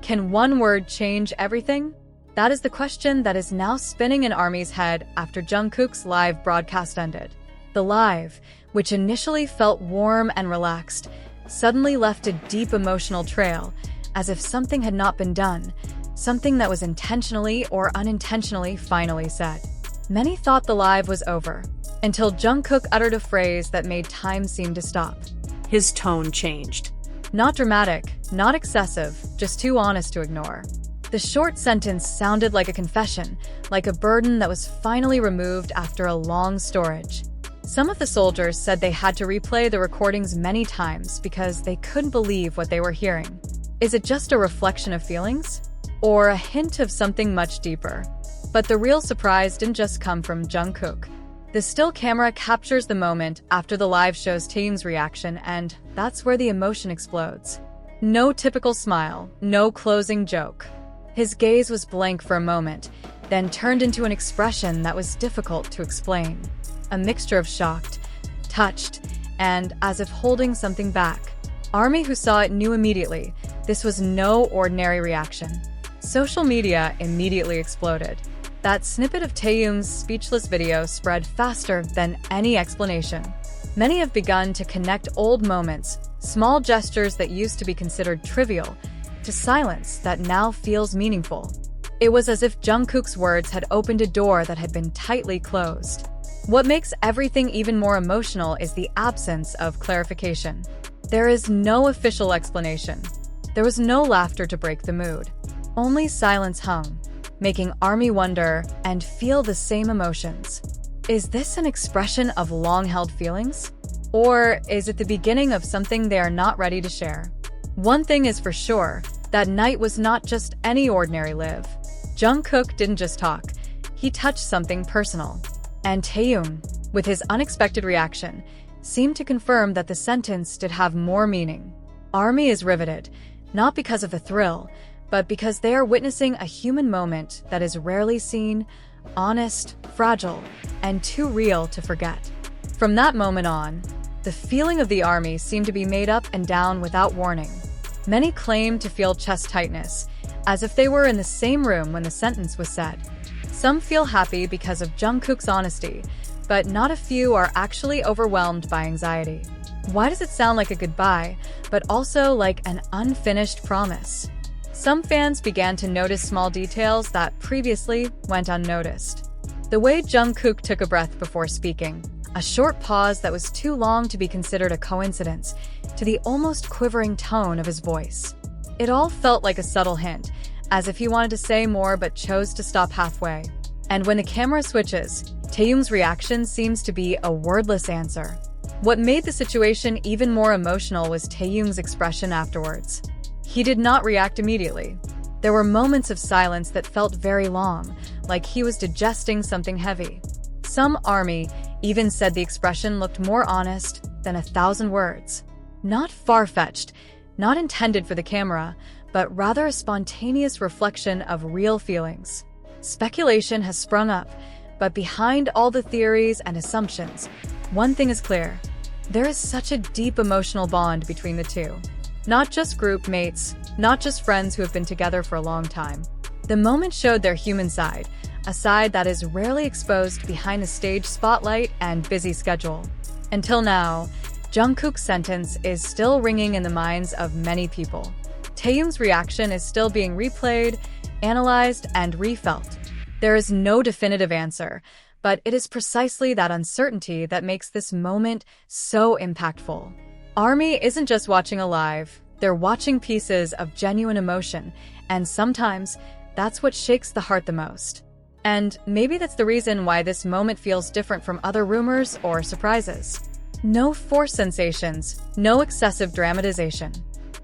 Can one word change everything? That is the question that is now spinning in ARMY's head after Jungkook's live broadcast ended. The live, which initially felt warm and relaxed, suddenly left a deep emotional trail, as if something had not been done, something that was intentionally or unintentionally finally said. Many thought the live was over, until Jungkook uttered a phrase that made time seem to stop. His tone changed. Not dramatic, not excessive, just too honest to ignore. The short sentence sounded like a confession, like a burden that was finally removed after a long storage. Some of the soldiers said they had to replay the recordings many times because they couldn't believe what they were hearing. Is it just a reflection of feelings? Or a hint of something much deeper? But the real surprise didn't just come from Jungkook. The still camera captures the moment after the live shows Taehyung's reaction, and that's where the emotion explodes. No typical smile, no closing joke. His gaze was blank for a moment, then turned into an expression that was difficult to explain. A mixture of shocked, touched, and as if holding something back. ARMY, who saw it, knew immediately this was no ordinary reaction. Social media immediately exploded. That snippet of Taehyung's speechless video spread faster than any explanation. Many have begun to connect old moments, small gestures that used to be considered trivial, to silence that now feels meaningful. It was as if Jungkook's words had opened a door that had been tightly closed. What makes everything even more emotional is the absence of clarification. There is no official explanation. There was no laughter to break the mood. Only silence hung, making ARMY wonder and feel the same emotions. Is this an expression of long-held feelings? Or is it the beginning of something they are not ready to share? One thing is for sure, that night was not just any ordinary live. Jungkook didn't just talk, he touched something personal. And Taehyung, with his unexpected reaction, seemed to confirm that the sentence did have more meaning. ARMY is riveted, not because of the thrill, but because they are witnessing a human moment that is rarely seen, honest, fragile, and too real to forget. From that moment on, the feeling of the ARMY seemed to be made up and down without warning. Many claimed to feel chest tightness, as if they were in the same room when the sentence was said. Some feel happy because of Jungkook's honesty, but not a few are actually overwhelmed by anxiety. Why does it sound like a goodbye, but also like an unfinished promise? Some fans began to notice small details that previously went unnoticed. The way Jungkook took a breath before speaking, a short pause that was too long to be considered a coincidence, to the almost quivering tone of his voice. It all felt like a subtle hint, as if he wanted to say more but chose to stop halfway. And when the camera switches, Taehyung's reaction seems to be a wordless answer. What made the situation even more emotional was Taehyung's expression afterwards. He did not react immediately. There were moments of silence that felt very long, like he was digesting something heavy. Some ARMY even said the expression looked more honest than 1,000 words. Not far-fetched, not intended for the camera, but rather a spontaneous reflection of real feelings. Speculation has sprung up, but behind all the theories and assumptions, one thing is clear. There is such a deep emotional bond between the two. Not just group mates, not just friends who have been together for a long time. The moment showed their human side, a side that is rarely exposed behind the stage spotlight and busy schedule. Until now, Jungkook's sentence is still ringing in the minds of many people. Taehyung's reaction is still being replayed, analyzed, and refelt. There is no definitive answer, but it is precisely that uncertainty that makes this moment so impactful. ARMY isn't just watching a live, they're watching pieces of genuine emotion, and sometimes that's what shakes the heart the most. And maybe that's the reason why this moment feels different from other rumors or surprises. No forced sensations, no excessive dramatization.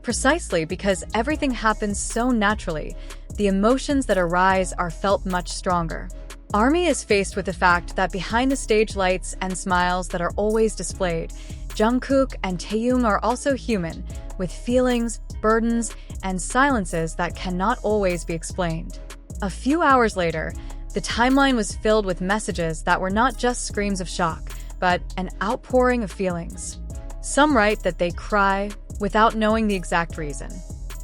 Precisely because everything happens so naturally, the emotions that arise are felt much stronger. ARMY is faced with the fact that behind the stage lights and smiles that are always displayed, Jungkook and Taehyung are also human, with feelings, burdens, and silences that cannot always be explained. A few hours later, the timeline was filled with messages that were not just screams of shock, but an outpouring of feelings. Some write that they cry without knowing the exact reason.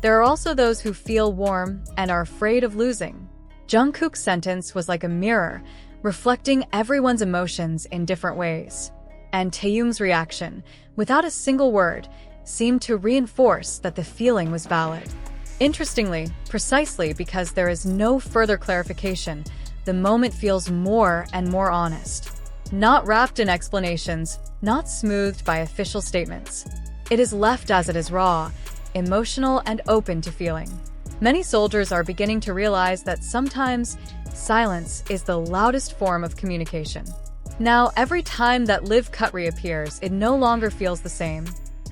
There are also those who feel warm and are afraid of losing. Jungkook's sentence was like a mirror, reflecting everyone's emotions in different ways. And Taehyung's reaction, without a single word, seemed to reinforce that the feeling was valid. Interestingly, precisely because there is no further clarification, the moment feels more and more honest. Not wrapped in explanations, not smoothed by official statements. It is left as it is raw, emotional, and open to feeling. Many soldiers are beginning to realize that sometimes silence is the loudest form of communication. Now, every time that live cut reappears, it no longer feels the same.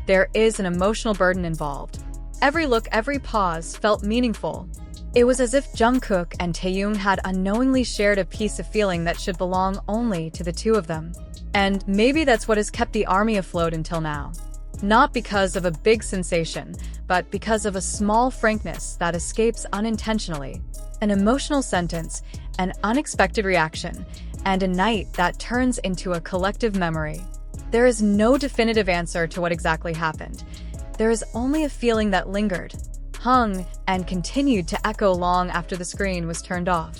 There is an emotional burden involved. Every look, every pause felt meaningful. It was as if Jungkook and Taehyung had unknowingly shared a piece of feeling that should belong only to the two of them. And maybe that's what has kept the army afloat until now. Not because of a big sensation, but because of a small frankness that escapes unintentionally. An emotional sentence, an unexpected reaction, and a night that turns into a collective memory. There is no definitive answer to what exactly happened. There is only a feeling that lingered, hung, and continued to echo long after the screen was turned off.